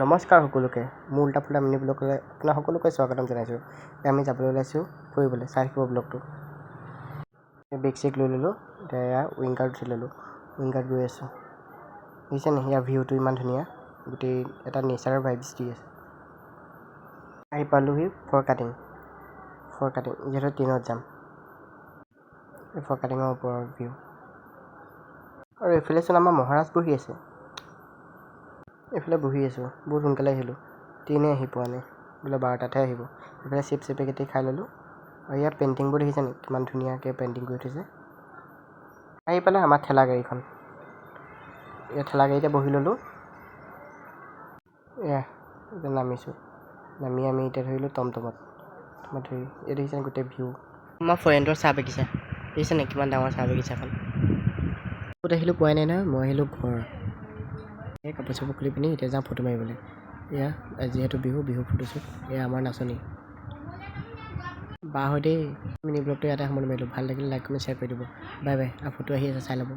নমস্কাৰ সকলোকে, মোৰ উল্টা ফুল্টা মিনি ব্লগলৈ আপোনাৰ সকলোকে স্বাগতম জনাইছোঁ। আমি যাবলৈ ওলাইছোঁ ফুৰিবলৈ, চাই থাকিব ব্লগটো। বেগ চেগ লৈ ল'লোঁ, এতিয়া এয়া উইংগাৰত উঠি ল'লোঁ, উইংগাৰত গৈ আছোঁ। দেখিছে নি ইয়াৰ ভিউটো ইমান ধুনীয়া, গোটেই এটা নেচাৰৰ ভাইবছ দি আছে। আহি পালোহি ফৰ কাটিং, যিহেতু ট্ৰেইনত যাম। এই ফৰ কাটিঙৰ ওপৰৰ ভিউ। আৰু এইফালে চোন আমাৰ মহাৰাজ বহি আছে। এইফালে বহি আছোঁ, বহুত সোনকালে আহিলোঁ, ট্ৰেইনে আহি পোৱা নাই, বোলে 12টাতহে আহিব। এইফালে চিপছ এপেকেটি খাই ল'লোঁ। আৰু ইয়াৰ পেইণ্টিংবোৰ দেখিছে নি কিমান ধুনীয়াকৈ পেইণ্টিং কৰি থৈছে। আহি পালে আমাৰ ঠেলা গাড়ীখন, এই ঠেলা গাড়ীতে বহি ল'লোঁ। এয়া এতিয়া নামিছোঁ, নামি আমি এতিয়া ধৰিলোঁ টমটমত ধৰি। এই দেখিছে গোটেই ভিউ। আমাৰ ফ্ৰেণ্ডৰ চাহ বাগিচা, দেখিছে নি কিমান ডাঙৰ চাহ বাগিচাখন। ক'ত আহিলোঁ পোৱাই নাই নহয়, মই আহিলোঁ ঘৰ। এই কাপোৰ চাপোৰ খুলি পিনি এতিয়া যাওঁ ফটো মাৰিবলৈ। এয়া যিহেতু বিহু ফটোশ্বুট, এয়া আমাৰ নাচনী বা হয় দেই। মিনি ব্লগটো ইয়াতে সামৰণি মাৰিলোঁ। ভাল লাগিলে লাইক কমেণ্ট শ্বেয়াৰ কৰি দিব। Bye bye. আৰু ফটো আহি আছে চাই ল'ব।